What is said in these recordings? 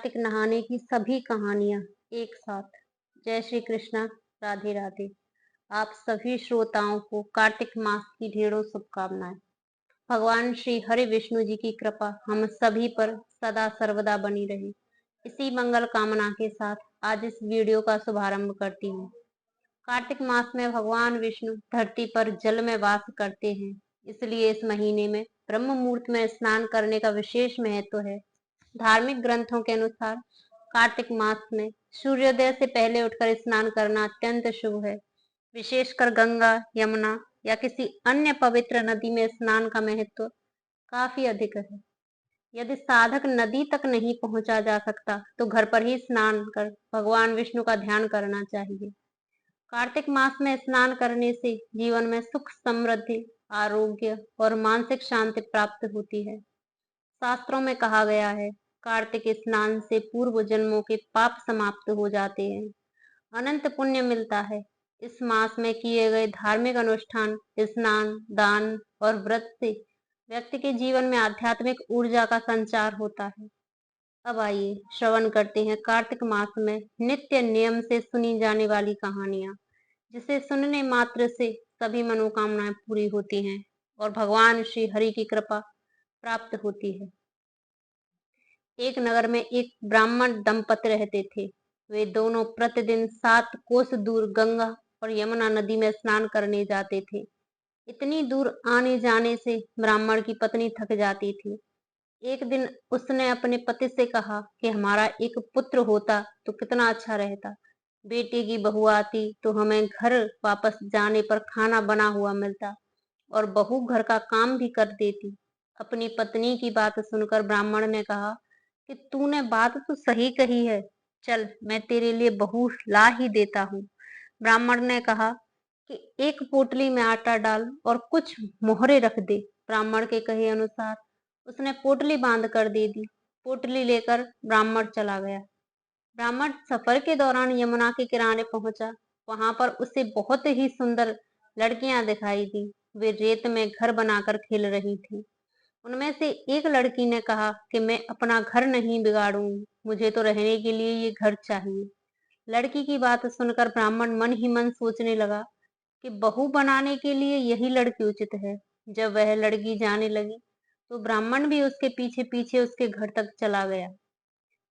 कार्तिक नहाने की सभी कहानियां एक साथ। जय श्री कृष्णा। राधे राधे। आप सभी श्रोताओं को कार्तिक मास की ढेरों शुभकामनाएं। भगवान श्री हरि विष्णु जी की कृपा हम सभी पर सदा सर्वदा बनी रहे, इसी मंगल कामना के साथ आज इस वीडियो का शुभारंभ करती हूँ। कार्तिक मास में भगवान विष्णु धरती पर जल में वास करते हैं, इसलिए इस महीने में ब्रह्म मुहूर्त में स्नान करने का विशेष महत्व है। धार्मिक ग्रंथों के अनुसार कार्तिक मास में सूर्योदय से पहले उठकर स्नान करना अत्यंत शुभ है। विशेषकर गंगा, यमुना या किसी अन्य पवित्र नदी में स्नान का महत्व काफी अधिक है। यदि साधक नदी तक नहीं पहुंचा जा सकता तो घर पर ही स्नान कर भगवान विष्णु का ध्यान करना चाहिए। कार्तिक मास में स्नान करने से जीवन में सुख, समृद्धि, आरोग्य और मानसिक शांति प्राप्त होती है। शास्त्रों में कहा गया है, कार्तिक स्नान से पूर्व जन्मों के पाप समाप्त हो जाते हैं, अनंत पुण्य मिलता है। इस मास में किए गए धार्मिक अनुष्ठान, स्नान, दान और व्रत से व्यक्ति के जीवन में आध्यात्मिक ऊर्जा का संचार होता है। अब आइए श्रवण करते हैं कार्तिक मास में नित्य नियम से सुनी जाने वाली कहानियां, जिसे सुनने मात्र से सभी मनोकामनाएं पूरी होती हैं और भगवान श्री हरि की कृपा प्राप्त होती है। एक नगर में एक ब्राह्मण दंपति रहते थे। वे दोनों प्रतिदिन 7 कोस दूर गंगा और यमुना नदी में स्नान करने जाते थे। इतनी दूर आने जाने से ब्राह्मण की पत्नी थक जाती थी। एक दिन उसने अपने पति से कहा कि हमारा एक पुत्र होता तो कितना अच्छा रहता। बेटे की बहू आती तो हमें घर वापस जाने पर खाना बना हुआ मिलता और बहू घर का काम भी कर देती। अपनी पत्नी की बात सुनकर ब्राह्मण ने कहा कि तूने बात तो सही कही है, चल मैं तेरे लिए बहू ला ही देता हूँ। ब्राह्मण ने कहा कि एक पोटली में आटा डाल और कुछ मोहरे रख दे। ब्राह्मण के कहे अनुसार उसने पोटली बांध कर दे दी। पोटली लेकर ब्राह्मण चला गया। ब्राह्मण सफर के दौरान यमुना के किनारे पहुंचा। वहां पर उसे बहुत ही सुंदर लड़कियां दिखाई दी। वे रेत में घर बनाकर खेल रही थी। उनमें से एक लड़की ने कहा कि मैं अपना घर नहीं बिगाड़ूंगी, मुझे तो रहने के लिए ये घर चाहिए। लड़की की बात सुनकर ब्राह्मण मन ही मन सोचने लगा कि बहू बनाने के लिए यही लड़की उचित है। जब वह लड़की जाने लगी तो ब्राह्मण भी उसके पीछे पीछे उसके घर तक चला गया।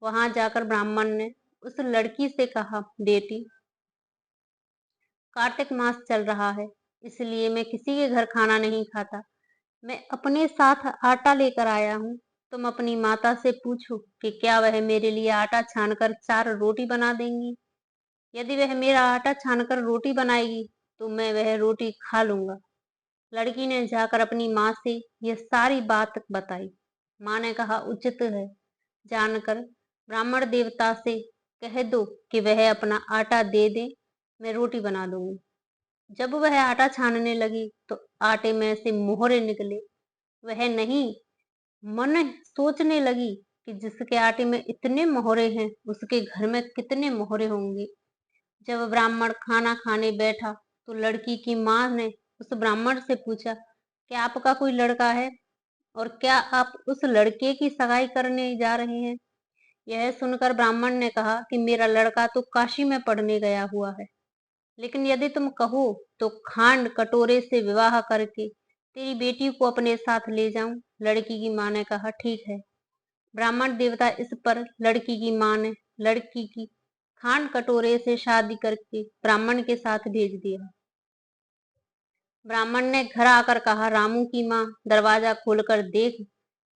वहां जाकर ब्राह्मण ने उस लड़की से कहा, बेटी, कार्तिक मास चल रहा है, इसलिए मैं किसी के घर खाना नहीं खाता। मैं अपने साथ आटा लेकर आया हूँ। तुम अपनी माता से पूछो कि क्या वह मेरे लिए आटा छानकर 4 रोटी बना देंगी। यदि वह मेरा आटा छानकर रोटी बनाएगी तो मैं वह रोटी खा लूंगा। लड़की ने जाकर अपनी माँ से यह सारी बात बताई। माँ ने कहा, उचित है। जानकर ब्राह्मण देवता से कह दो कि वह अपना आटा दे दे, मैं रोटी बना दूंगी। जब वह आटा छानने लगी तो आटे में से मोहरे निकले। वह नहीं मन सोचने लगी कि जिसके आटे में इतने मोहरे हैं उसके घर में कितने मोहरे होंगे। जब ब्राह्मण खाना खाने बैठा तो लड़की की माँ ने उस ब्राह्मण से पूछा कि आपका कोई लड़का है और क्या आप उस लड़के की सगाई करने जा रहे हैं। यह सुनकर ब्राह्मण ने कहा कि मेरा लड़का तो काशी में पढ़ने गया हुआ है, लेकिन यदि तुम कहो तो खांड कटोरे से विवाह करके तेरी बेटी को अपने साथ ले जाऊं। लड़की की माँ ने कहा, ठीक है। ब्राह्मण देवता इस पर लड़की की माँ ने लड़की की खांड कटोरे से शादी करके ब्राह्मण के साथ भेज दिया। ब्राह्मण ने घर आकर कहा, रामू की माँ, दरवाजा खोलकर देख,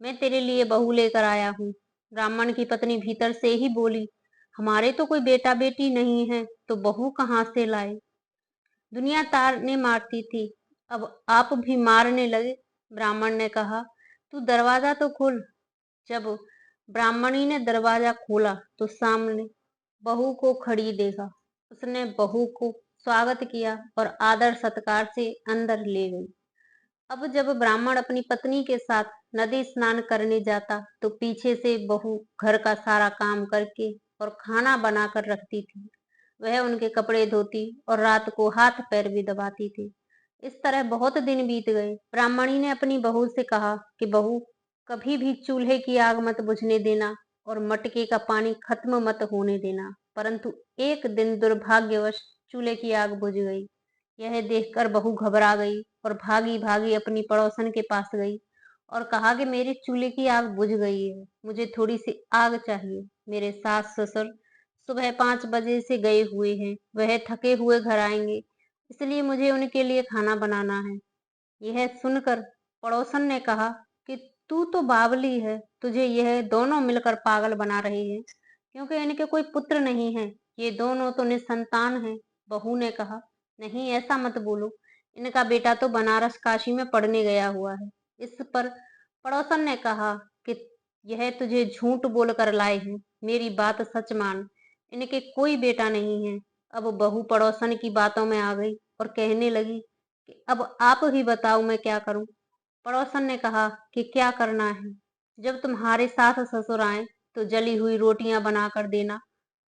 मैं तेरे लिए बहू लेकर आया हूँ। ब्राह्मण की पत्नी भीतर से ही बोली, हमारे तो कोई बेटा बेटी नहीं है, तो बहू कहाँ से लाए। दुनिया ताने मारती थी, अब आप भी मारने लगे। ब्राह्मण ने कहा, तू दरवाजा तो खोल। जब ब्राह्मणी ने दरवाजा खोला तो सामने बहू को खड़ी देखा। उसने बहू को स्वागत किया और आदर सत्कार से अंदर ले गई। अब जब ब्राह्मण अपनी पत्नी के साथ नदी स्नान करने जाता तो पीछे से बहू घर का सारा काम करके और खाना बनाकर रखती थी। वह उनके कपड़े धोती और रात को हाथ पैर भी दबाती थी। इस तरह बहुत दिन बीत गए। ब्राह्मणी ने अपनी बहू से कहा कि बहू, कभी भी चूल्हे की आग मत बुझने देना और मटके का पानी खत्म मत होने देना। परंतु एक दिन दुर्भाग्यवश चूल्हे की आग बुझ गई। यह देखकर बहू घबरा गई और भागी भागी अपनी पड़ोसन के पास गई और कहा कि मेरे चूल्हे की आग बुझ गई है, मुझे थोड़ी सी आग चाहिए। मेरे सास ससुर सुबह 5 बजे से गए हुए हैं, वह थके हुए घर आएंगे, इसलिए मुझे उनके लिए खाना बनाना है। यह सुनकर पड़ोसन ने कहा कि तू तो बावली है, तुझे यह दोनों मिलकर पागल बना रहे हैं, क्योंकि इनके कोई पुत्र नहीं है, ये दोनों तो निसंतान हैं। बहू ने कहा, नहीं ऐसा मत बोलो, इनका बेटा तो बनारस काशी में पढ़ने गया हुआ है। इस पर पड़ोसन ने कहा कि यह तुझे झूठ बोलकर लाए हैं, मेरी बात सच मान, इनके कोई बेटा नहीं है। अब बहू पड़ोसन की बातों में आ गई और कहने लगी कि अब आप ही बताओ मैं क्या करूं। पड़ोसन ने कहा कि क्या करना है, जब तुम्हारे सास ससुर आए तो जली हुई रोटियां बनाकर देना,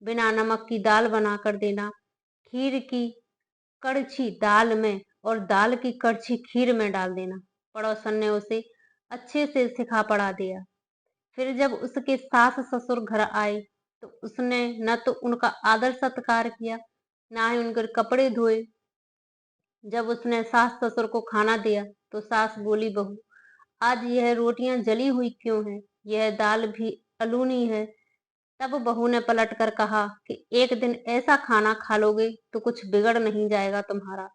बिना नमक की दाल बनाकर देना, खीर की कड़छी दाल में और दाल की कड़छी खीर में डाल देना। पड़ोसन ने उसे अच्छे से सिखा पढ़ा दिया। फिर जब उसके सास ससुर घर आए तो उसने न तो उनका आदर सत्कार किया, ना ही उनके कपड़े धोए। जब उसने सास ससुर को खाना दिया तो सास बोली, बहू आज यह रोटियां जली हुई क्यों हैं? यह दाल भी अलूनी है। तब बहू ने पलट कर कहा कि एक दिन ऐसा खाना खा लोगे तो कुछ बिगड़ नहीं जाएगा तुम्हारा।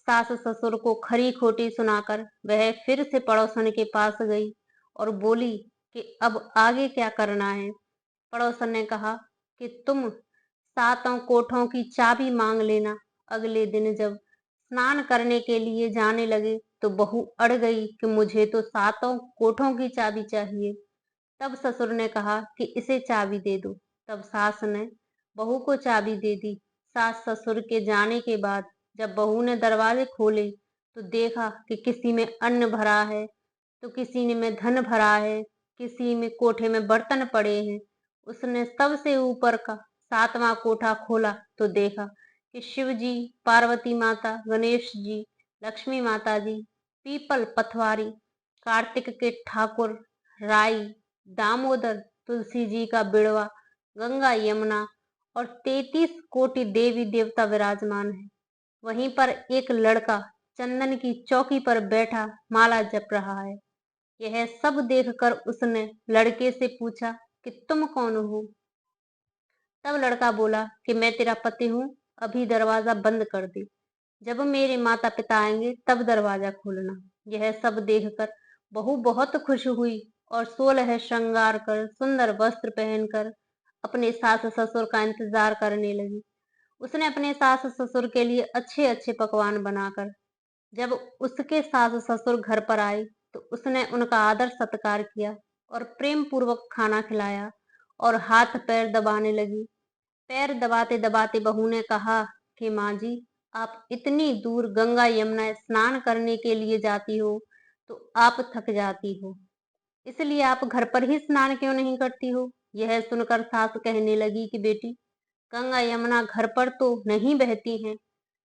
सास ससुर को खरी खोटी सुनाकर वह फिर से पड़ोसन के पास गई और बोली कि अब आगे क्या करना है। पड़ोसन ने कहा कि तुम सातों कोठों की चाबी मांग लेना। अगले दिन जब स्नान करने के लिए जाने लगे तो बहू अड़ गई कि मुझे तो सातों कोठों की चाबी चाहिए। तब ससुर ने कहा कि इसे चाबी दे दो। तब सास ने बहू को चाबी दे दी। सास ससुर के जाने के बाद जब बहू ने दरवाजे खोले तो देखा कि किसी में अन्न भरा है, तो किसी ने में धन भरा है, किसी में कोठे में बर्तन पड़े हैं। उसने सबसे ऊपर का 7वां कोठा खोला तो देखा कि शिव जी, पार्वती माता, गणेश जी, लक्ष्मी माता जी, पीपल पथवारी, कार्तिक के ठाकुर, राई, दामोदर, तुलसी जी का बिड़वा, गंगा यमुना और 33 कोटि देवी देवता विराजमान है। वहीं पर एक लड़का चंदन की चौकी पर बैठा माला जप रहा है। यह सब देखकर उसने लड़के से पूछा कि तुम कौन हो? तब लड़का बोला कि मैं तेरा पति हूँ, अभी दरवाजा बंद कर दे, जब मेरे माता पिता आएंगे तब दरवाजा खोलना। यह सब देखकर बहू बहुत खुश हुई और 16 श्रृंगार कर सुंदर वस्त्र पहनकर अपने सास ससुर का इंतजार करने लगी। उसने अपने सास ससुर के लिए अच्छे अच्छे पकवान बनाकर जब उसके सास ससुर घर पर आए तो उसने उनका आदर सत्कार किया और प्रेम पूर्वक खाना खिलाया और हाथ पैर दबाने लगी। पैर दबाते दबाते बहू ने कहा कि माँ जी, आप इतनी दूर गंगा यमुना स्नान करने के लिए जाती हो तो आप थक जाती हो, इसलिए आप घर पर ही स्नान क्यों नहीं करती हो? यह सुनकर सास कहने लगी कि बेटी, गंगा यमुना घर पर तो नहीं बहती हैं।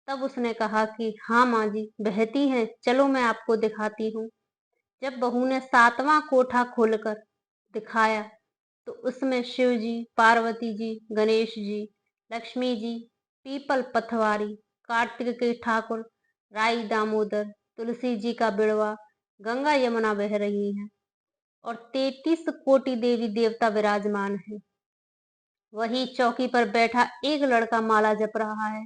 तब उसने कहा कि हाँ माँ जी, बहती हैं, चलो मैं आपको दिखाती हूँ। जब बहू ने 7वां कोठा खोलकर दिखाया तो उसमें शिव जी, पार्वती जी, गणेश जी, लक्ष्मी जी, पीपल पथवारी, कार्तिक के ठाकुर, राई दामोदर, तुलसी जी का बिड़वा, गंगा यमुना बह रही है और 33 कोटि देवी देवता विराजमान है। वही चौकी पर बैठा एक लड़का माला जप रहा है।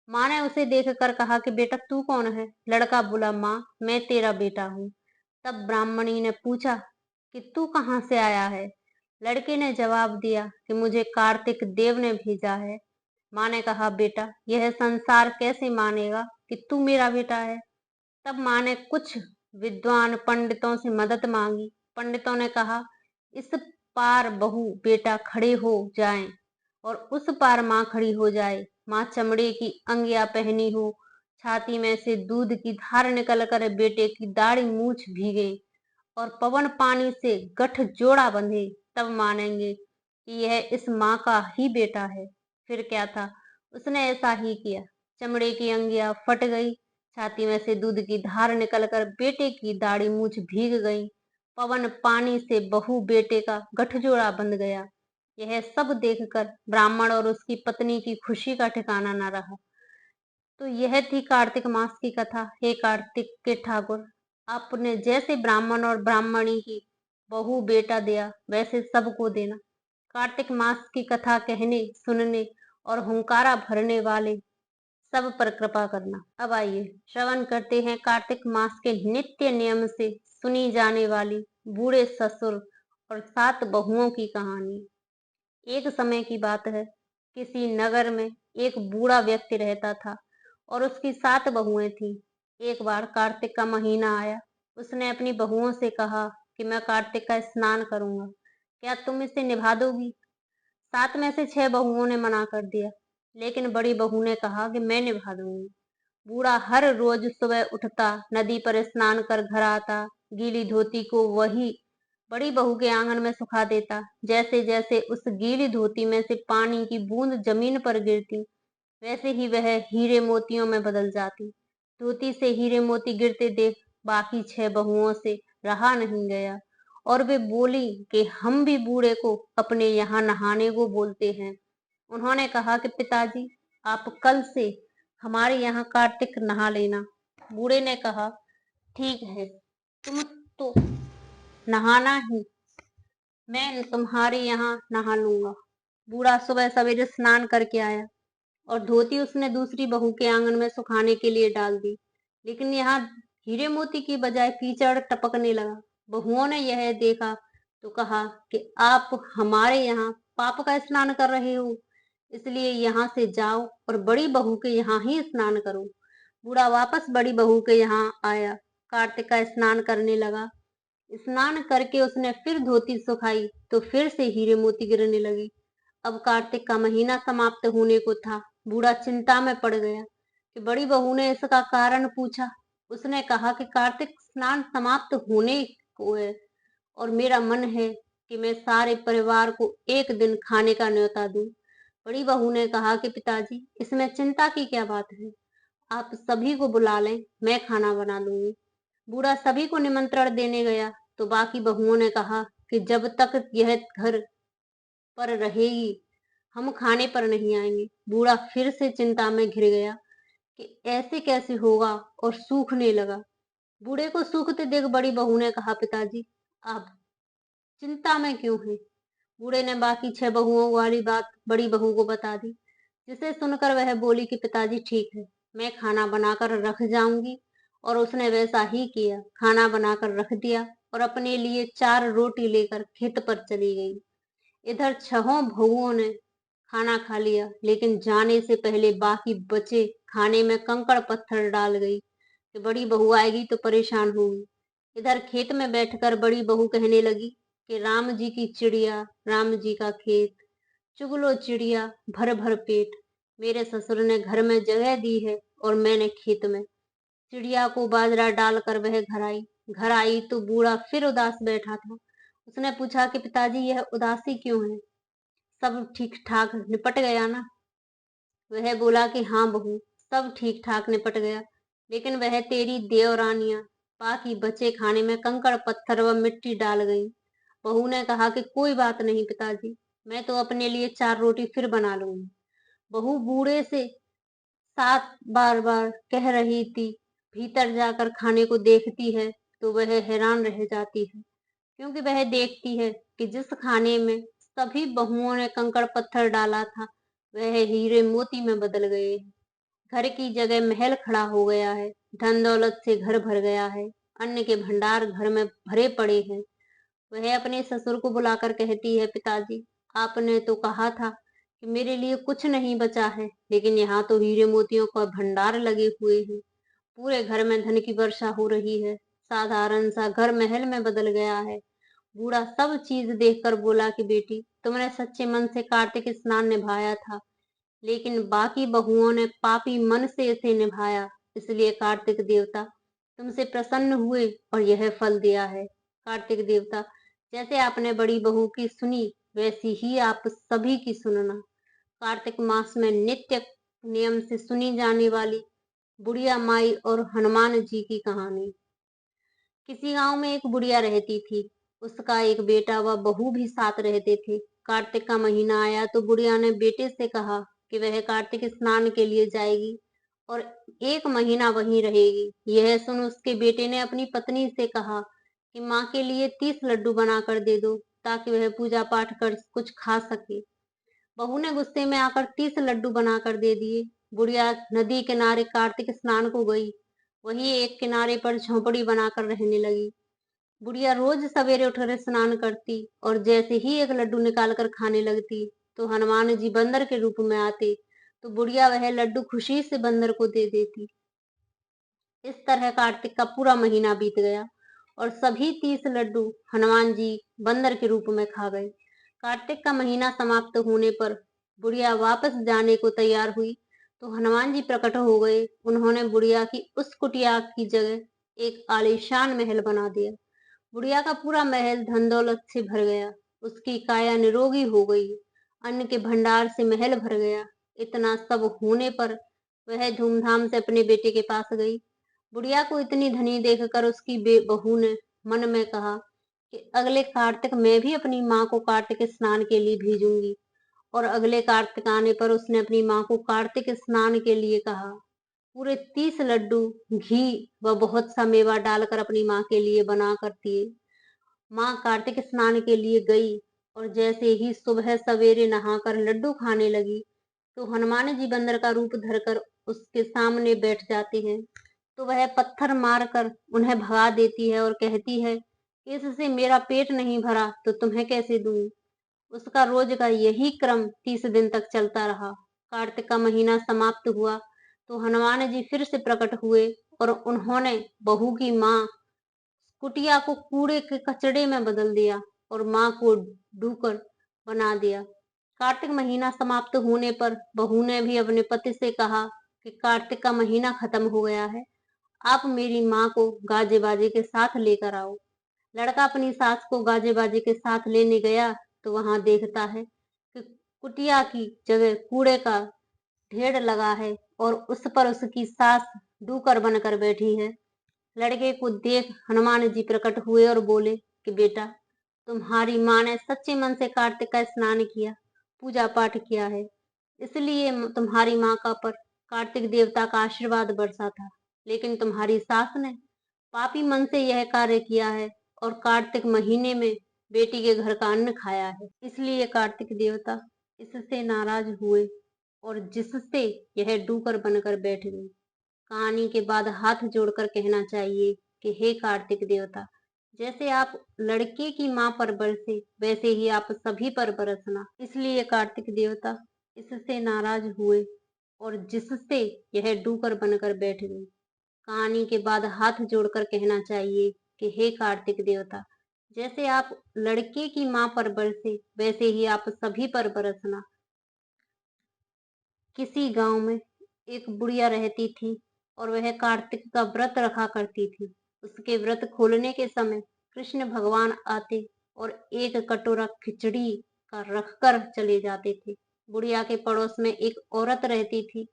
माँ ने उसे देखकर कहा कि बेटा तू कौन है? लड़का बोला, माँ मैं तेरा बेटा हूँ। तब ब्राह्मणी ने पूछा कि तू कहाँ से आया है? लड़के ने जवाब दिया कि मुझे कार्तिक देव ने भेजा है। माँ ने कहा, बेटा यह संसार कैसे मानेगा कि तू मेरा बेटा है? तब माँ ने कुछ विद्वान पंडितों से मदद मांगी। पंडितों ने कहा, इस पार बहू बेटा खड़े हो जाएं और उस पार माँ खड़ी हो जाए। माँ चमड़े की अंगिया पहनी हो, छाती में से दूध की धार निकल कर बेटे की दाढ़ी मूछ भीगे और पवन पानी से गठ जोड़ा बंधे, तब मानेंगे कि यह इस माँ का ही बेटा है। फिर क्या था, उसने ऐसा ही किया। चमड़े की अंगिया फट गई, छाती में से दूध की धार निकलकर बेटे की दाढ़ी मूछ भीग गई। पवन पानी से बहू बेटे का गठजोड़ा बंध गया। यह सब देखकर ब्राह्मण और उसकी पत्नी की खुशी का ठिकाना न रहा। तो यह थी कार्तिक मास की कथा। हे कार्तिक के ठाकुर, आपने जैसे ब्राह्मण और ब्राह्मणी की बहू बेटा दिया, वैसे सबको देना। कार्तिक मास की कथा कहने, सुनने और हुंकारा भरने वाले सब पर कृपा करना। अब आइए श्रवण करते हैं कार्तिक मास के नित्य नियम से सुनी जाने वाली बूढ़े ससुर और 7 बहुओं की कहानी। एक समय की बात है, किसी नगर में एक बूढ़ा व्यक्ति रहता था और उसकी 7 बहुएं थीं। एक बार कार्तिक का महीना आया। उसने अपनी बहुओं से कहा कि मैं कार्तिक का स्नान करूंगा, क्या तुम इसे निभा दोगी? 7 में से 6 बहुओं ने मना कर दिया, लेकिन बड़ी बहू ने कहा कि मैं निभा दूंगी। बूढ़ा हर रोज सुबह उठता, नदी पर स्नान कर घर आता, गीली धोती को वही बड़ी बहू के आंगन में सुखा देता। जैसे जैसे उस गीली धोती में से पानी की बूंद जमीन पर गिरती, वैसे ही वह हीरे मोतियों में बदल जाती। धोती से हीरे मोती गिरते देख बाकी 6 बहुओं से रहा नहीं गया और वे बोली कि हम भी बूढ़े को अपने यहाँ नहाने को बोलते हैं। उन्होंने कहा कि पिताजी, आप कल से हमारे यहाँ कार्तिक नहा लेना। बूढ़े ने कहा, ठीक है, तुम तो नहाना ही, मैं तुम्हारे यहाँ नहा लूंगा। बूढ़ा सुबह सवेरे स्नान करके आया और धोती उसने दूसरी बहू के आंगन में सुखाने के लिए डाल दी, लेकिन यहाँ हीरे मोती की बजाय कीचड़ टपकने लगा। बहुओं ने यह देखा तो कहा कि आप हमारे यहाँ पाप का स्नान कर रहे हो, इसलिए यहाँ से जाओ और बड़ी बहू के यहाँ ही स्नान करो। बूढ़ा वापस बड़ी बहू के यहाँ आया, कार्तिक का स्नान करने लगा। स्नान करके उसने फिर धोती सुखाई तो फिर से हीरे मोती गिरने लगे। अब कार्तिक का महीना समाप्त होने को था। बूढ़ा चिंता में पड़ गया कि बड़ी बहू ने इसका कारण पूछा। उसने कहा कि कार्तिक स्नान समाप्त होने को है और मेरा मन है कि मैं सारे परिवार को एक दिन खाने का न्योता दूं। बड़ी बहू ने कहा कि पिताजी, इसमें चिंता की क्या बात है, आप सभी को बुला लें, मैं खाना बना दूंगी। बूढ़ा सभी को निमंत्रण देने गया तो बाकी बहुओं ने कहा कि जब तक यह घर पर रहेगी, हम खाने पर नहीं आएंगे। बूढ़ा फिर से चिंता में घिर गया कि ऐसे कैसे होगा और सूखने लगा। बूढ़े को सूखते देख बड़ी बहू ने कहा, पिताजी, आप चिंता में क्यों हैं? बूढ़े ने बाकी 6 बहुओं वाली बात बड़ी बहू को बता दी, जिसे सुनकर वह बोली कि पिताजी ठीक है, मैं खाना बनाकर रख जाऊंगी। और उसने वैसा ही किया, खाना बनाकर रख दिया और अपने लिए 4 रोटी लेकर खेत पर चली गई। इधर 6 बहुओं ने खाना खा लिया, लेकिन जाने से पहले बाकी बचे खाने में कंकड़ पत्थर डाल गई कि बड़ी बहू आएगी तो परेशान होगी। इधर खेत में बैठकर बड़ी बहू कहने लगी कि राम जी की चिड़िया, राम जी का खेत, चुगलो चिड़िया भर भर पेट। मेरे ससुर ने घर में जगह दी है और मैंने खेत में। चिड़िया को बाजरा डालकर वह घर आई। घर आई तो बूढ़ा फिर उदास बैठा था। उसने पूछा कि पिताजी, यह उदासी क्यों है? सब ठीक ठाक निपट गया ना? वह बोला कि हाँ बहू, सब ठीक ठाक निपट गया, लेकिन वह तेरी देवरानियां बाकी बचे खाने में कंकड़ पत्थर व मिट्टी डाल गई। बहू ने कहा कि कोई बात नहीं पिताजी, मैं तो अपने लिए 4 रोटी फिर बना लूंगी। बहू बूढ़े से 7 बार बार कह रही थी, भीतर जाकर खाने को देखती है तो वह हैरान रह जाती है, क्योंकि वह देखती है कि जिस खाने में सभी बहुओं ने कंकड़ पत्थर डाला था, वह हीरे मोती में बदल गए हैं। घर की जगह महल खड़ा हो गया है, धन दौलत से घर भर गया है, अन्न के भंडार घर में भरे पड़े हैं। वह अपने ससुर को बुलाकर कहती है, पिताजी, आपने तो कहा था कि मेरे लिए कुछ नहीं बचा है, लेकिन यहाँ तो हीरे मोतियों का भंडार लगे हुए हैं। पूरे घर में धन की वर्षा हो रही है। साधारण सा घर महल में बदल गया है। बूढ़ा सब चीज देखकर बोला कि बेटी, तुमने सच्चे मन से कार्तिक स्नान निभाया था, लेकिन बाकी बहुओं ने पापी मन से इसे निभाया, इसलिए कार्तिक देवता तुमसे प्रसन्न हुए और यह फल दिया है। कार्तिक देवता, जैसे आपने बड़ी बहू की सुनी, वैसी ही आप सभी की सुनना। कार्तिक मास में नित्य नियम से सुनी जाने वाली बुढ़िया माई और हनुमान जी की कहानी। किसी गांव में एक बुढ़िया रहती थी। उसका एक बेटा व बहू भी साथ रहते थे। कार्तिक का महीना आया तो बुढ़िया ने बेटे से कहा कि वह कार्तिक स्नान के लिए जाएगी और 1 महीना वहीं रहेगी। यह सुन उसके बेटे ने अपनी पत्नी से कहा कि माँ के लिए 30 लड्डू बनाकर दे दो ताकि वह पूजा पाठ कर कुछ खा सके। बहू ने गुस्से में आकर 30 लड्डू बनाकर दे दिए। बुढ़िया नदी किनारे कार्तिक स्नान को गई। वहीं एक किनारे पर झोंपड़ी बनाकर रहने लगी। बुढ़िया रोज सवेरे उठकर स्नान करती और जैसे ही एक लड्डू निकाल कर खाने लगती तो हनुमान जी बंदर के रूप में आते, तो बुढ़िया वह लड्डू खुशी से बंदर को दे देती। इस तरह कार्तिक का पूरा महीना बीत गया और सभी 30 लड्डू हनुमान जी बंदर के रूप में खा गए। कार्तिक का महीना समाप्त होने पर बुढ़िया वापस जाने को तैयार हुई तो हनुमान जी प्रकट हो गए। उन्होंने बुढ़िया की उस कुटिया की जगह एक आलीशान महल बना दिया। बुढ़िया का पूरा महल धन दौलत से भर गया। उसकी काया निरोगी हो गई। अन्न के भंडार से महल भर गया। इतना सब होने पर वह धूमधाम से अपने बेटे के पास गई। बुढ़िया को इतनी धनी देखकर उसकी बहू ने मन में कहा कि अगले कार्तिक मैं भी अपनी माँ को कार्तिक स्नान के लिए भेजूंगी। और अगले कार्तिक आने पर उसने अपनी माँ को कार्तिक स्नान के लिए कहा। पूरे 30 लड्डू घी व बहुत सा मेवा डालकर अपनी माँ के लिए बना कर दिए। माँ कार्तिक स्नान के लिए गई और जैसे ही सुबह सवेरे नहाकर लड्डू खाने लगी तो हनुमान जी बंदर का रूप धरकर उसके सामने बैठ जाते हैं। तो वह पत्थर मारकर उन्हें भगा देती है और कहती है कि इससे मेरा पेट नहीं भरा तो तुम्हें कैसे दूं। उसका रोज का यही क्रम 30 दिन तक चलता रहा। कार्तिक का महीना समाप्त हुआ तो हनुमान जी फिर से प्रकट हुए और उन्होंने बहू की माँ कुटिया को कूड़े के कचड़े में बदल दिया और माँ को डूकर बना दिया। कार्तिक महीना समाप्त होने पर बहू ने भी अपने पति से कहा कि कार्तिक का महीना खत्म हो गया है, आप मेरी माँ को गाजे बाजे के साथ लेकर आओ। लड़का अपनी सास को गाजे बाजे के साथ लेने गया तो वहां देखता है कि कुटिया की जगह कूड़े का ढेर लगा है और उस पर उसकी सास डूकर बनकर बैठी है। लड़के को देख हनुमान जी प्रकट हुए और बोले कि बेटा, तुम्हारी माँ ने सच्चे मन से कार्तिक का स्नान किया, पूजा पाठ किया है, इसलिए तुम्हारी माँ का पर कार्तिक देवता का आशीर्वाद बरसा था। लेकिन तुम्हारी सास ने पापी मन से यह कार्य किया है और कार्तिक महीने में बेटी के घर का अन्न खाया है, इसलिए कार्तिक देवता इससे नाराज हुए और जिससे यह डूकर बनकर बैठ गई। कहानी के बाद हाथ जोड़कर कहना चाहिए कि हे कार्तिक देवता, जैसे आप लड़के की माँ पर बरसे वैसे ही आप सभी पर बरसना। इसलिए कार्तिक देवता इससे नाराज हुए और जिससे यह डूकर बनकर बैठ गई। कहानी के बाद हाथ जोड़कर कहना चाहिए कि हे कार्तिक देवता, जैसे आप लड़के की माँ पर बरसे वैसे ही आप सभी पर बरसना। किसी गांव में एक बुढ़िया रहती थी और वह कार्तिक का व्रत रखा करती थी। उसके व्रत खोलने के समय कृष्ण भगवान आते और एक कटोरा खिचड़ी का रखकर चले जाते थे। बुढ़िया के पड़ोस में एक औरत रहती थी।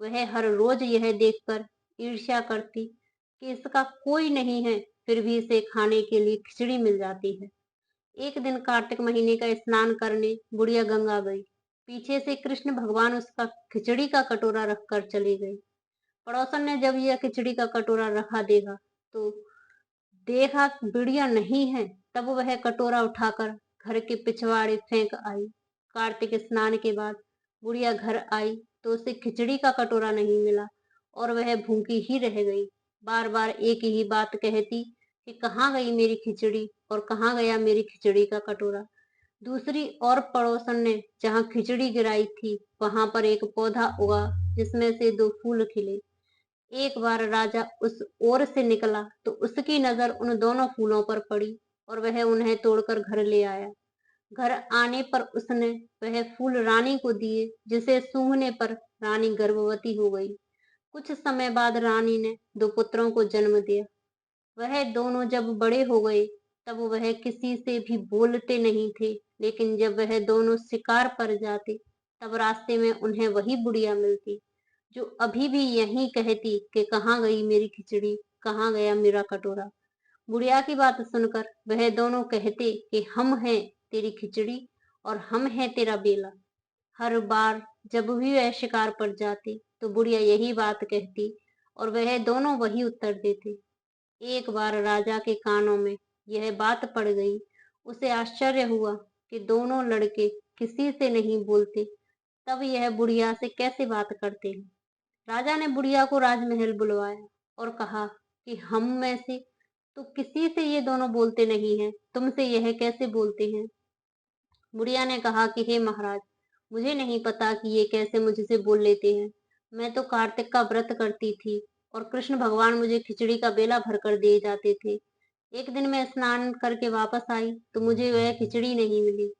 वह हर रोज यह देखकर ईर्ष्या करती कि इसका कोई नहीं है, फिर भी इसे खाने के लिए खिचड़ी मिल जाती है। एक दिन कार्तिक महीने का स्नान करने बुढ़िया गंगा गई। पीछे से कृष्ण भगवान उसका खिचड़ी का कटोरा रखकर चले गए। पड़ोसन ने जब यह खिचड़ी का कटोरा रखा तो देखा बुढ़िया नहीं है, तब वह कटोरा उठाकर घर के पिछवाड़े फेंक आई। कार्तिक स्नान के बाद बुढ़िया घर आई तो उसे खिचड़ी का कटोरा नहीं मिला और वह भूखी ही रह गई। बार बार एक ही बात कहती कि कहाँ गई मेरी खिचड़ी और कहाँ गया मेरी खिचड़ी का कटोरा। दूसरी ओर पड़ोसन ने जहाँ खिचड़ी गिराई थी वहां पर एक पौधा उगा जिसमें से 2 फूल खिले। एक बार राजा उस ओर से निकला तो उसकी नजर उन दोनों फूलों पर पड़ी और वह उन्हें तोड़कर घर ले आया। घर आने पर उसने वह फूल रानी को दिए, जिसे सूंघने पर रानी गर्भवती हो गई। कुछ समय बाद रानी ने 2 पुत्रों को जन्म दिया। वह दोनों जब बड़े हो गए तब वह किसी से भी बोलते नहीं थे, लेकिन जब वह दोनों शिकार पर जाते तब रास्ते में उन्हें वही बुढ़िया मिलती जो अभी भी यही कहती कि कहाँ गई मेरी खिचड़ी, कहाँ गया मेरा कटोरा। बुढ़िया की बात सुनकर वह दोनों कहते कि हम हैं तेरी खिचड़ी और हम हैं तेरा बेला। हर बार जब भी वह शिकार पर जाते तो बुढ़िया यही बात कहती और वह दोनों वही उत्तर देते। एक बार राजा के कानों में यह बात पड़ गई। उसे आश्चर्य हुआ कि दोनों लड़के किसी से नहीं बोलते, तब यह बुढ़िया से कैसे बात करते हैं। राजा ने बुढ़िया को राजमहल बुलवाया और कहा कि हम में से तो किसी से ये दोनों बोलते नहीं हैं, तुमसे यह कैसे बोलते हैं। बुढ़िया ने कहा कि हे महाराज, मुझे नहीं पता कि ये कैसे मुझसे बोल लेते हैं। मैं तो कार्तिक का व्रत करती थी और कृष्ण भगवान मुझे खिचड़ी का बेला भरकर दिए जाते थे। एक दिन मैं स्नान करके वापस आई तो मुझे वह खिचड़ी नहीं मिली।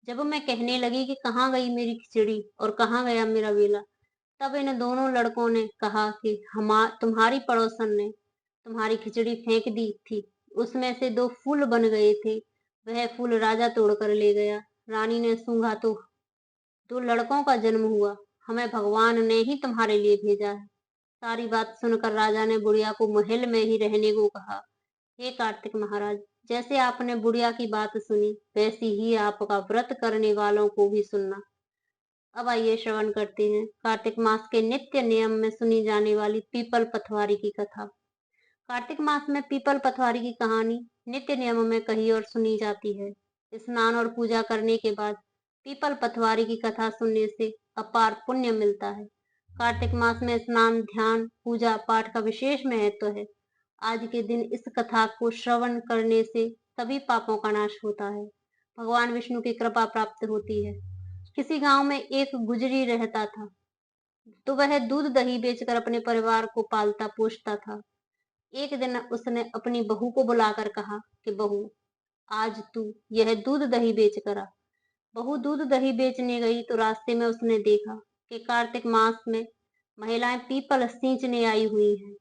जब मैं कहने लगी कि कहाँ गई मेरी खिचड़ी और कहाँ गया मेरा बेला, तब इन दोनों लड़कों ने कहा कि तुम्हारी पड़ोसन ने तुम्हारी खिचड़ी फेंक दी थी। उसमें से दो फूल बन गए थे, वह फूल राजा तोड़ कर ले गया। रानी ने सूंघा तो दो लड़कों का जन्म हुआ। हमें भगवान ने ही तुम्हारे लिए भेजा है। सारी बात सुनकर राजा ने बुढ़िया को महल में ही रहने को कहा। हे कार्तिक महाराज, जैसे आपने बुढ़िया की बात सुनी वैसी ही आपका व्रत करने वालों को भी सुनना। अब आइए श्रवण करते हैं कार्तिक मास के नित्य नियम में सुनी जाने वाली पीपल पथवारी की कथा। कार्तिक मास में पीपल पथवारी की कहानी नित्य नियम में कही और सुनी जाती है। स्नान और पूजा करने के बाद पीपल पथवारी की कथा सुनने से अपार पुण्य मिलता है। कार्तिक मास में स्नान, ध्यान, पूजा पाठ का विशेष महत्व है। आज के दिन इस कथा को श्रवण करने से सभी पापों का नाश होता है, भगवान विष्णु की कृपा प्राप्त होती है। किसी गांव में एक गुजरी रहता था, तो वह दूध दही बेचकर अपने परिवार को पालता पोषता था। एक दिन उसने अपनी बहू को बुलाकर कहा कि बहू, आज तू यह दूध दही बेच कर आ। बहू दूध दही बेचने गई तो रास्ते में उसने देखा कि कार्तिक मास में महिलाएं पीपल सींचने आई हुई हैं।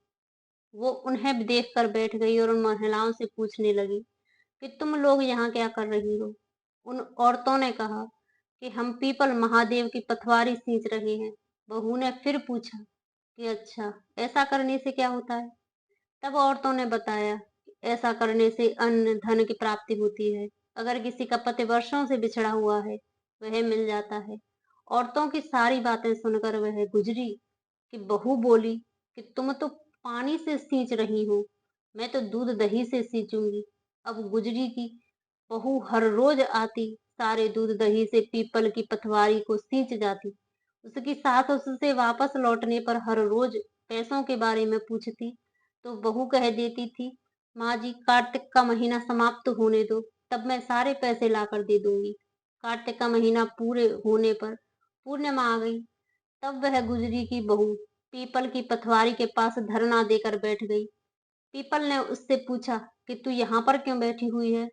वो उन्हें देखकर बैठ गई और उन महिलाओं से पूछने लगी कि तुम लोग यहाँ क्या कर रही हो। उन औरतों ने कहा कि हम पीपल महादेव की पथवारी सींच रहे हैं। बहू ने फिर पूछा कि अच्छा, ऐसा करने से क्या होता है। तब औरतों ने बताया कि ऐसा करने से अन्न धन की प्राप्ति होती है। अगर किसी का पति वर्षों से बिछड़ा हुआ है वह मिल जाता है। औरतों की सारी बातें सुनकर वह गुजरी कि बहू बोली कि तुम तो पानी से सींच रही हो, मैं तो दूध दही से सींचूंगी। अब गुजरी की बहू हर रोज आती, सारे दूध दही से पीपल की पथवारी को सींच जाती। उसकी सास उससे वापस लौटने पर हर रोज पैसों के बारे में पूछती तो बहू कह देती थी, माँ जी, कार्तिक का महीना समाप्त होने दो, तब मैं सारे पैसे लाकर दे दूंगी। कार्तिक का महीना पूरे होने पर पूर्णिमा आ गई। तब वह गुजरी की बहू पीपल की पथवारी के पास धरना देकर बैठ गई। पीपल ने उससे पूछा कि तू यहाँ पर क्यों बैठी हुई है।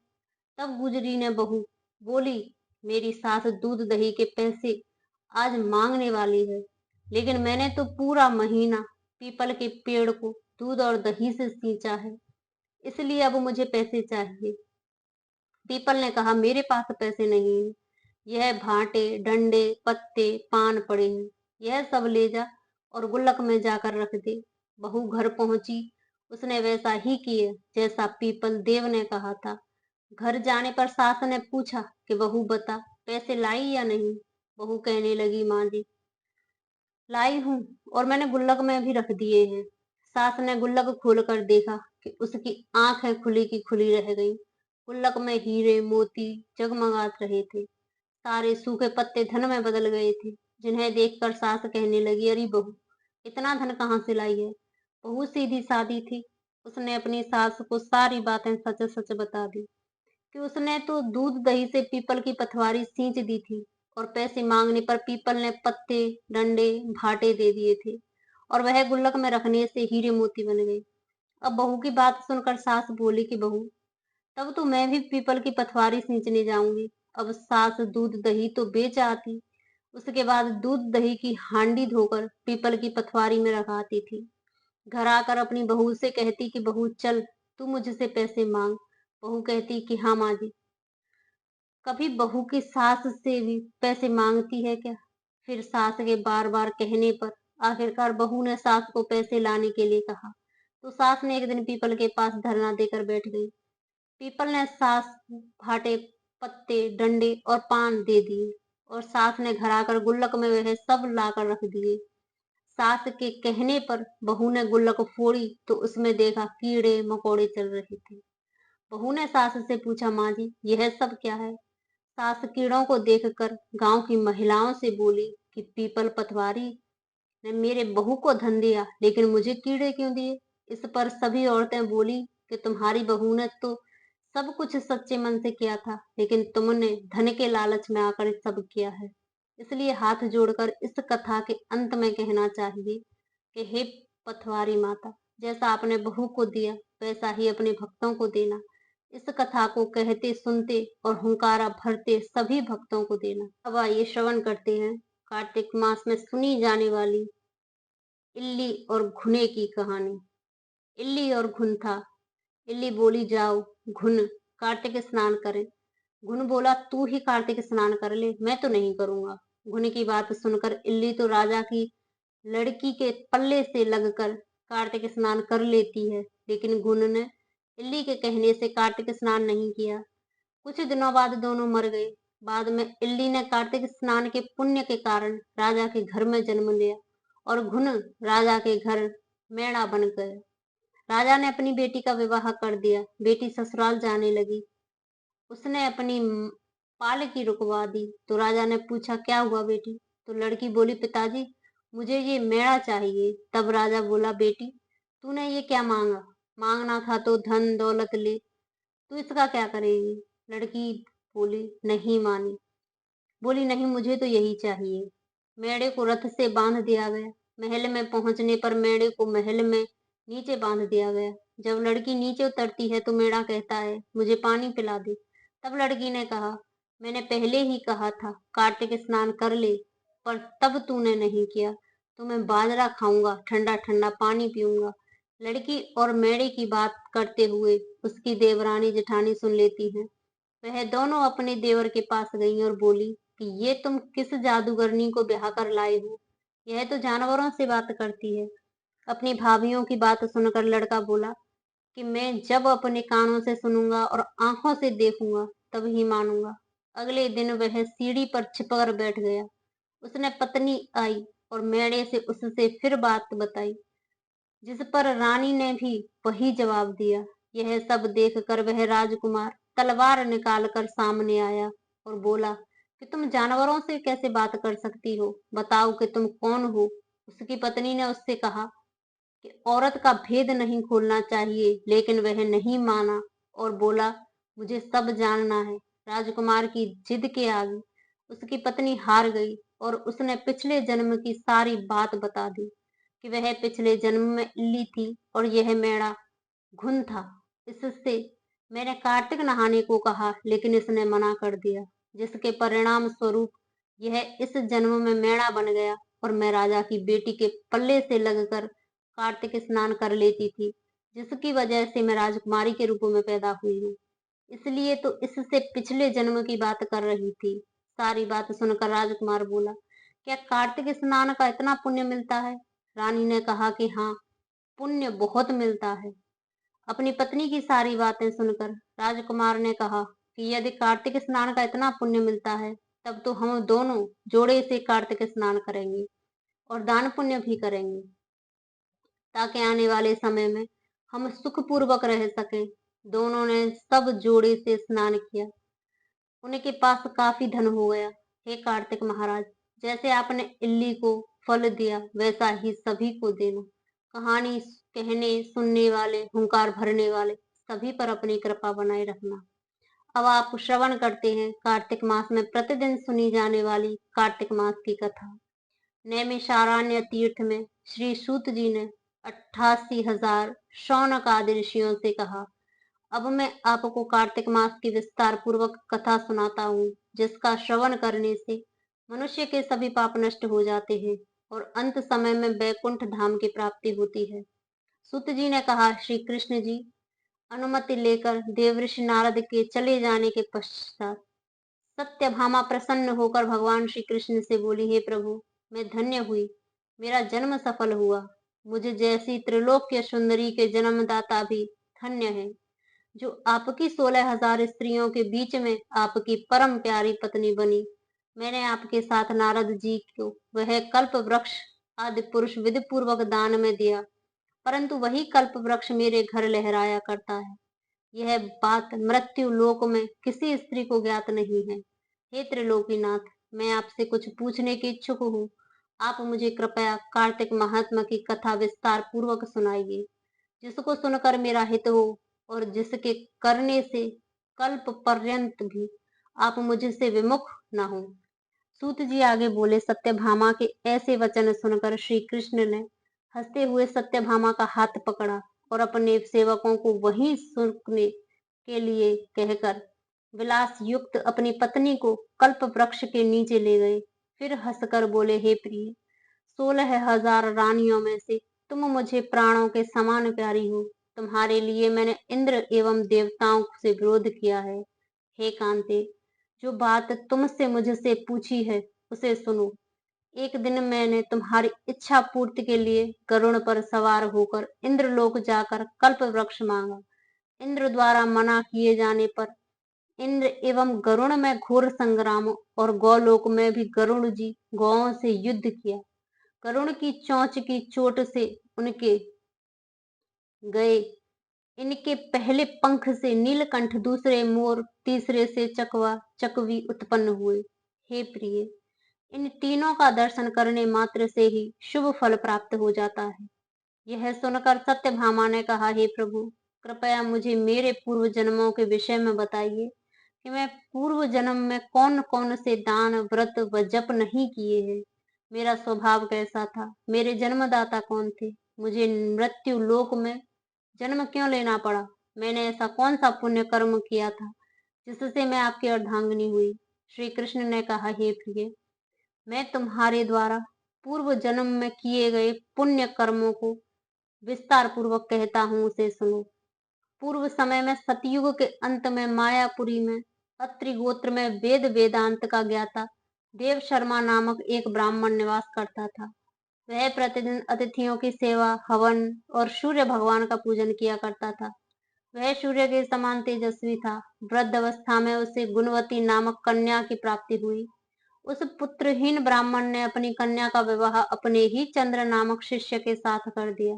तब गुजरी ने बहू बोली, मेरी सास दूध दही के पैसे आज मांगने वाली है, लेकिन मैंने तो पूरा महीना पीपल के पेड़ को दूध और दही से सींचा है, इसलिए अब मुझे पैसे चाहिए। पीपल ने कहा, मेरे पास पैसे नहीं है, यह भाटे डंडे पत्ते पान पड़े हैं, यह सब ले जा और गुल्लक में जाकर रख दे। बहू घर पहुंची, उसने वैसा ही किया जैसा पीपल देव ने कहा था। घर जाने पर सास ने पूछा कि बहू बता, पैसे लाई या नहीं। बहू कहने लगी, माँ जी, लाई हूँ और मैंने गुल्लक में भी रख दिए हैं। सास ने गुल्लक खोलकर देखा कि उसकी आंखें खुली की खुली रह गई। गुल्लक में हीरे मोती जगमगात रहे थे। सारे सूखे पत्ते धन में बदल गए थे, जिन्हें देखकर सास कहने लगी, अरे बहू, इतना धन कहाँ से लाई है। बहू सीधी सादी थी, उसने अपनी सास को सारी बातें सच सच बता दी कि उसने तो दूध दही से पीपल की पथवारी सींच दी थी और पैसे मांगने पर पीपल ने पत्ते डंडे भाटे दे दिए थे और वह गुल्लक में रखने से हीरे मोती बन गए। अब बहू की बात सुनकर सास बोली कि बहू, तब तो मैं भी पीपल की पथवारी सींचने जाऊंगी। अब सास दूध दही तो बेच आती, उसके बाद दूध दही की हांडी धोकर पीपल की पथवारी में रखाती थी। घर आकर अपनी बहू से कहती कि बहू चल, तू मुझसे पैसे मांग। बहू कहती कि हाँ माँ जी। कभी बहू की सास से भी पैसे मांगती है क्या। फिर सास के बार बार कहने पर आखिरकार बहू ने सास को पैसे लाने के लिए कहा, तो सास ने एक दिन पीपल के पास धरना देकर बैठ गई। पीपल ने सास भाटे, पत्ते, डंडे और पान दे दिए और सास ने घर आकर गुल्लक में वह सब लाकर रख दिए। सास के कहने पर बहू ने गुल्लक फोड़ी तो उसमें देखा कीड़े मकोड़े चल रहे थे। बहू ने सास से पूछा, माँ जी यह सब क्या है? सास कीड़ों को देखकर गांव की महिलाओं से बोली कि पीपल पटवारी ने मेरे बहू को धन दिया, लेकिन मुझे कीड़े क्यों दिए? इस पर सभी औरतें बोली कि तुम्हारी बहू ने तो सब कुछ सच्चे मन से किया था, लेकिन तुमने धन के लालच में आकर सब किया है। इसलिए हाथ जोड़कर इस कथा के अंत में कहना चाहिए कि हे पथवारी माता, जैसा आपने बहू को दिया वैसा ही अपने भक्तों को देना। इस कथा को कहते, सुनते और हुंकारा भरते सभी भक्तों को देना। अब आइए श्रवण करते हैं कार्तिक मास में सुनी जाने वाली इल्ली और घुने की कहानी। इल्ली और घुन था। इल्ली बोली, जाओ घुन कार्तिक स्नान करें। घुन बोला, तू ही कार्तिक स्नान कर ले, मैं तो नहीं करूंगा। घुन की बात सुनकर इल्ली तो राजा की लड़की के पल्ले से लगकर कार्तिक स्नान कर लेती है, लेकिन घुन ने इल्ली के कहने से कार्तिक स्नान नहीं किया। कुछ दिनों बाद दोनों मर गए। बाद में इल्ली ने कार्तिक स्नान के पुण्य के कारण राजा के घर में जन्म लिया और घुन राजा के घर मेढ़ा बन गया। राजा ने अपनी बेटी का विवाह कर दिया। बेटी ससुराल जाने लगी। उसने अपनी पालकी रुकवा दी तो राजा ने पूछा, क्या हुआ बेटी? तो लड़की बोली, पिताजी मुझे ये मेढ़ा चाहिए। तब राजा बोला, बेटी तूने ये क्या मांगा? मांगना था तो धन दौलत ले, तू इसका क्या करेगी? लड़की बोली, नहीं मानी। बोली, नहीं मुझे तो यही चाहिए। मेढ़े को रथ से बांध दिया गया। महल में पहुंचने पर मेढ़े को महल में नीचे बांध दिया गया। जब लड़की नीचे उतरती है तो मेढ़ा कहता है, मुझे पानी पिला दे। तब लड़की ने कहा, मैंने पहले ही कहा था कार्तिक स्नान कर ले, पर तब तूने नहीं किया, तो मैं बाजरा खाऊंगा, ठंडा ठंडा पानी पीऊंगा। लड़की और मेढ़े की बात करते हुए उसकी देवरानी जेठानी सुन लेती है। वह दोनों अपने देवर के पास गई और बोली कि ये तुम किस जादूगरनी को ब्याह कर लाए हो? यह तो जानवरों से बात करती है। अपनी भाभीियों की बात सुनकर लड़का बोला कि मैं जब अपने कानों से सुनूंगा और आंखों से देखूंगा तब ही मानूंगा। अगले दिन वह सीढ़ी पर छिपकर बैठ गया। उसने पत्नी आई और मेढ़े से उससे फिर बात बताई, जिस पर रानी ने भी वही जवाब दिया। यह सब देखकर वह राजकुमार तलवार निकालकर सामने आया और बोला कि तुम जानवरों से कैसे बात कर सकती हो? बताओ कि तुम कौन हो? उसकी पत्नी ने उससे कहा कि औरत का भेद नहीं खोलना चाहिए, लेकिन वह नहीं माना और बोला, मुझे सब जानना है। राजकुमार की जिद के आगे उसकी पत्नी हार गई और उसने पिछले जन्म की सारी बात बता दी कि वह पिछले जन्म में इल्ली थी और यह मेरा घुन था। इससे मैंने कार्तिक नहाने को कहा, लेकिन इसने मना कर दिया, जिसके परिणाम स्वरूप यह इस जन्म में मेढ़ा बन गया और मैं राजा की बेटी के पल्ले से लगकर कार्तिक स्नान कर लेती थी, जिसकी वजह से मैं राजकुमारी के रूप में पैदा हुई हूँ। इसलिए तो इससे पिछले जन्म की बात कर रही थी। सारी बात सुनकर राजकुमार बोला, क्या कार्तिक स्नान का इतना पुण्य मिलता है? रानी ने कहा कि हाँ, पुण्य बहुत मिलता है। अपनी पत्नी की सारी बातें सुनकर राजकुमार ने कहा कि यदि कार्तिक स्नान का इतना पुण्य मिलता है, तब तो हम दोनों जोड़े से कार्तिक स्नान करेंगे और दान पुण्य भी करेंगे, ताकि आने वाले समय में हम सुखपूर्वक रह सकें। दोनों ने सब जोड़े से स्नान किया। उनके पास काफी धन हो गया। हे कार्तिक महाराज, जैसे आपने इल्ली को फल दिया वैसा ही सभी को देना। कहानी कहने सुनने वाले, हुंकार भरने वाले सभी पर अपनी कृपा बनाए रखना। अब आप श्रवण करते हैं कार्तिक मास में प्रतिदिन सुनी जाने वाली कार्तिक मास की कथा। नैमिषारण्य तीर्थ में श्री सूत जी ने 88,000 शौनक आदि ऋषियों से कहा, अब मैं आपको कार्तिक मास की विस्तार पूर्वक कथा सुनाता हूँ, जिसका श्रवण करने से मनुष्य के सभी पाप नष्ट हो जाते हैं और अंत समय में बैकुंठ धाम की प्राप्ति होती है। सूत जी ने कहा, श्री कृष्ण जी अनुमति लेकर देवऋषि नारद के चले जाने के पश्चात सत्यभामा प्रसन्न होकर भगवान श्री कृष्ण से बोली, हे प्रभु, मैं धन्य हुई, मेरा जन्म सफल हुआ। मुझ जैसी त्रिलोक्य सुंदरी के जन्मदाता भी धन्य है, जो आपकी 16,000 स्त्रियों के बीच में आपकी परम प्यारी पत्नी बनी। मैंने आपके साथ नारद जी को वह कल्प वृक्ष आदि पुरुष विधि पूर्वक दान में दिया, परंतु वही कल्प वृक्ष मेरे घर लहराया करता है। यह बात मृत्यु लोक में किसी स्त्री को ज्ञात नहीं है। हे त्रिलोकीनाथ, मैं आपसे कुछ पूछने की इच्छुक हूँ। आप मुझे कृपया कार्तिक महात्मा की कथा विस्तार पूर्वक सुनाइए, जिसको सुनकर मेरा हित हो और जिसके करने से कल्प पर्यंत भी आप मुझसे विमुख न हो। सूत जी आगे बोले, सत्यभामा के ऐसे वचन सुनकर श्री कृष्ण ने हंसते हुए सत्यभामा का हाथ पकड़ा और अपने सेवकों को वहीं सुनने के लिए कहकर विलास युक्त अपनी पत्नी को कल्प वृक्ष के नीचे ले गए। फिर हंसकर बोले, हे प्रिय, 16,000 रानियों में से तुम मुझे प्राणों के समान प्यारी हो। तुम्हारे लिए मैंने इंद्र एवं देवताओं से विरोध किया है। हे कांते, जो बात तुमसे मुझसे पूछी है उसे सुनो। एक दिन मैंने तुम्हारी इच्छा पूर्ति के लिए गरुड़ पर सवार होकर इंद्रलोक जाकर कल्प वृक्ष मांगा। इंद्र द्वारा मना किए जाने पर इंद्र एवं गरुड़ में घोर संग्राम और गौलोक में भी गरुड़ जी गौओं से युद्ध किया। गरुड़ की चोंच की चोट से उनके गए, इनके पहले पंख से नीलकंठ, दूसरे मोर, तीसरे से चकवा चकवी उत्पन्न हुए। हे प्रिय, इन तीनों का दर्शन करने मात्र से ही शुभ फल प्राप्त हो जाता है। यह सुनकर सत्यभामा ने कहा, हे प्रभु, कृपया मुझे मेरे पूर्व जन्मों के विषय में बताइए कि मैं पूर्व जन्म में कौन कौन से दान, व्रत व जप नहीं किए हैं। मेरा स्वभाव कैसा था, मेरे जन्मदाता कौन थे, मुझे मृत्यु लोक में जन्म क्यों लेना पड़ा, मैंने ऐसा कौन सा पुण्य कर्म किया था जिससे मैं आपकी अर्धांगिनी हुई। श्री कृष्ण ने कहा, हे प्रिय, मैं तुम्हारे द्वारा पूर्व जन्म में किए गए पुण्य कर्मों को विस्तार पूर्वक कहता हूँ, उसे सुनो। पूर्व समय में सतयुग के अंत में मायापुरी में अत्रि गोत्र में वेद वेदांत का ज्ञाता देव शर्मा नामक एक ब्राह्मण निवास करता था। वह प्रतिदिन अतिथियों की सेवा, हवन और सूर्य भगवान का पूजन किया करता था। वह सूर्य के समान तेजस्वी था। वृद्ध अवस्था में उसे गुणवती नामक कन्या की प्राप्ति हुई। उस पुत्रहीन ब्राह्मण ने अपनी कन्या का विवाह अपने ही चंद्र नामक शिष्य के साथ कर दिया।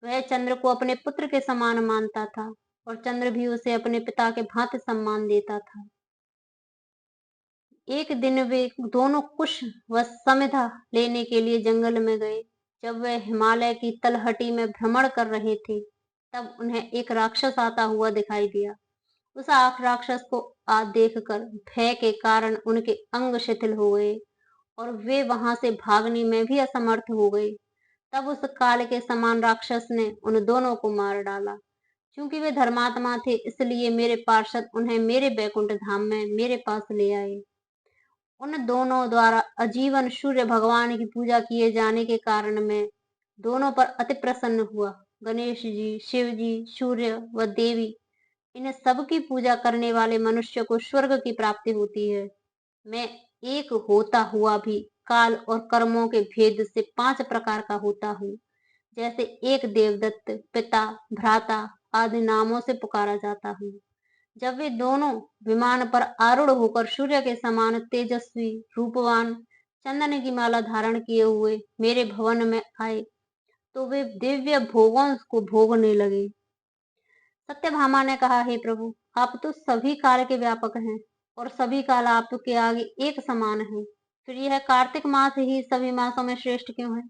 वह चंद्र को अपने पुत्र के समान मानता था और चंद्र भी उसे अपने पिता के भांति सम्मान देता था। एक दिन वे दोनों कुश व समिधा लेने के लिए जंगल में गए। जब वे हिमालय की तलहटी में भ्रमण कर रहे थे, तब उन्हें एक राक्षस आता हुआ दिखाई दिया। उस आख राक्षस को देखकर भय के कारण उनके अंग शिथिल हो गए और वे वहां से भागने में भी असमर्थ हो गए। तब उस काल के समान राक्षस ने उन दोनों को मार डाला। क्योंकि वे धर्मात्मा थे, इसलिए मेरे पार्षद उन्हें मेरे बैकुंठ धाम में मेरे पास ले आए। उन दोनों द्वारा आजीवन सूर्य भगवान की पूजा किए जाने के कारण मैं दोनों पर अति प्रसन्न हुआ। गणेश जी, शिव जी, सूर्य व देवी, इन सब की पूजा करने वाले मनुष्य को स्वर्ग की प्राप्ति होती है। मैं एक होता हुआ भी काल और कर्मों के भेद से 5 प्रकार का होता हूँ। जैसे एक देवदत्त, पिता, भ्राता आदि नामों से पुकारा जाता हूँ। जब वे दोनों विमान पर आरूढ़ होकर सूर्य के समान तेजस्वी, रूपवान, चंदन की माला धारण किए हुए मेरे भवन में आए, तो वे दिव्य भोगों को भोगने लगे। सत्यभामा ने कहा, हे प्रभु, आप तो सभी काल के व्यापक हैं और सभी काल आपके आगे एक समान है। फिर यह कार्तिक मास ही सभी मासों में श्रेष्ठ क्यों है?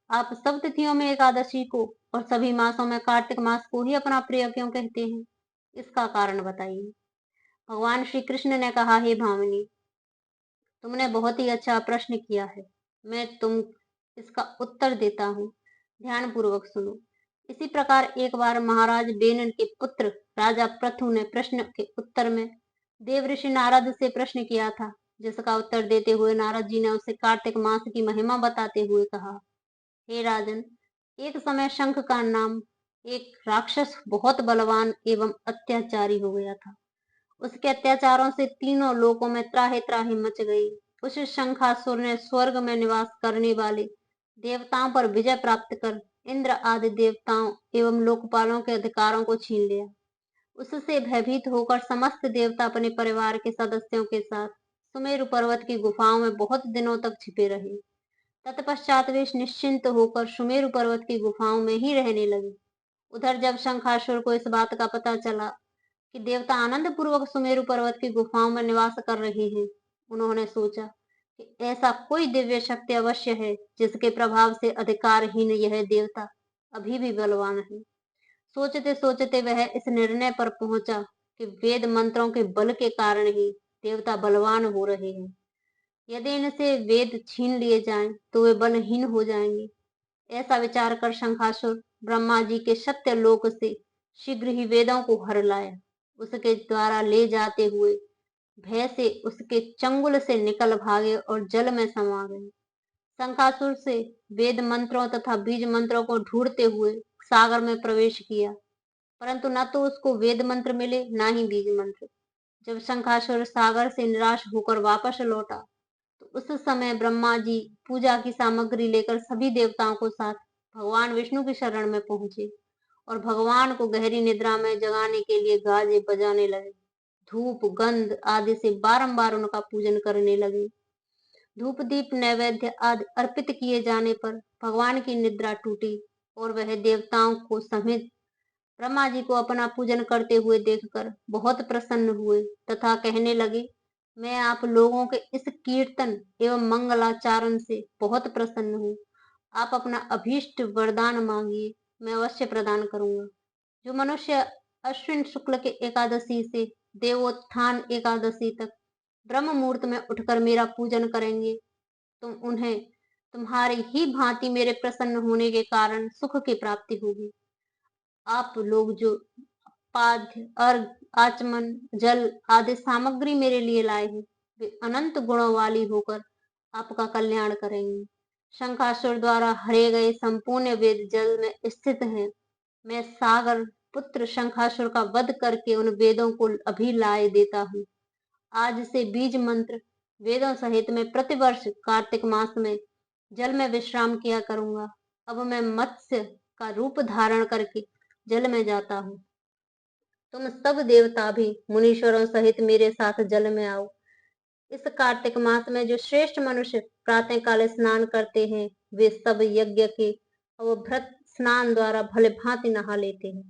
आप सब तिथियों में एकादशी को और सभी मासों में कार्तिक मास को ही अपना प्रिय क्यों कहते हैं? इसका कारण बताइए। भगवान श्री कृष्ण ने कहा, हे भामिनी, तुमने बहुत ही अच्छा प्रश्न किया है। मैं तुम इसका उत्तर देता हूँ, ध्यान पूर्वक सुनो। इसी प्रकार एक बार महाराज बेनन के पुत्र राजा पृथु ने प्रश्न के उत्तर में देव ऋषि नारद से प्रश्न किया था, जिसका उत्तर देते हुए नारद जी ने उसे कार्तिक मास की महिमा बताते हुए कहा, हे राजन, एक समय शंख का नाम एक राक्षस बहुत बलवान एवं अत्याचारी हो गया था। उसके अत्याचारों से तीनों लोकों में त्राहि त्राहि मच गई। उस शंखासुर ने स्वर्ग में निवास करने वाले देवताओं पर विजय प्राप्त कर इंद्र आदि देवताओं एवं लोकपालों के अधिकारों को छीन लिया। उससे भयभीत होकर समस्त देवता अपने परिवार के सदस्यों के साथ सुमेरु पर्वत की गुफाओं में बहुत दिनों तक छिपे रहे। तत्पश्चात वे निश्चिंत होकर सुमेरु पर्वत की गुफाओं में ही रहने लगे। उधर जब शंखासुर को इस बात का पता चला कि देवता आनंद पूर्वक सुमेरु पर्वत की गुफाओं में निवास कर रहे हैं, उन्होंने सोचा कि ऐसा कोई दिव्य शक्ति अवश्य है जिसके प्रभाव से अधिकारहीन यह देवता अभी भी बलवान है। सोचते सोचते वह इस निर्णय पर पहुंचा कि वेद मंत्रों के बल के कारण ही देवता बलवान हो रहे हैं। यदि इनसे वेद छीन लिए जाएं तो वे बलहीन हो जाएंगे। ऐसा विचार कर शंखासुर ब्रह्मा जी के सत्य लोक से शीघ्र ही वेदों को हर लाया। उसके द्वारा ले जाते हुए भय से उसके चंगुल से निकल भागे और जल में समा गए। शंखासुर से वेद मंत्रों तथा बीज मंत्रों को ढूंढते हुए सागर में प्रवेश किया, परंतु न तो उसको वेद मंत्र मिले न ही बीज मंत्र। जब शंखासुर सागर से निराश होकर वापस लौटा तो उस समय ब्रह्मा जी पूजा की सामग्री लेकर सभी देवताओं को साथ भगवान विष्णु की शरण में पहुंचे और भगवान को गहरी निद्रा में जगाने के लिए गाजे बजाने लगे। धूप गंध आदि से बारंबार उनका पूजन करने लगे। धूप दीप नैवेद्य आदि अर्पित किए जाने पर भगवान की निद्रा टूटी और वह देवताओं को समेत ब्रह्मा जी को अपना पूजन करते हुए देखकर बहुत प्रसन्न हुए तथा कहने लगे, मैं आप लोगों के इस कीर्तन एवं मंगलाचारण से बहुत प्रसन्न हूँ। आप अपना अभीष्ट वरदान मांगिए, मैं अवश्य प्रदान करूंगा। जो मनुष्य अश्विन शुक्ल के एकादशी से देवोत्थान एकादशी तक ब्रह्म मुहूर्त में उठकर मेरा पूजन करेंगे, तुम उन्हें तुम्हारी ही भांति मेरे प्रसन्न होने के कारण सुख की प्राप्ति होगी। आप लोग जो पाद्य अर्घ आचमन जल आदि सामग्री मेरे लिए लाए हैं, वे अनंत गुणों वाली होकर आपका कल्याण करेंगे। शंखासुर द्वारा हरे गए संपूर्ण वेद जल में स्थित हैं। मैं सागर पुत्र शंखासुर का वध करके उन वेदों को अभी लाए देता हूँ। आज से बीज मंत्र वेदों सहित मैं प्रतिवर्ष कार्तिक मास में जल में विश्राम किया करूंगा। अब मैं मत्स्य का रूप धारण करके जल में जाता हूँ। तुम सब देवता भी मुनीश्वरों सहित मेरे साथ जल में आओ। इस कार्तिक मास में जो श्रेष्ठ मनुष्य प्रातः काल स्नान करते हैं, वे सब यज्ञ के अवभृत स्नान द्वारा भले भांति नहा लेते हैं।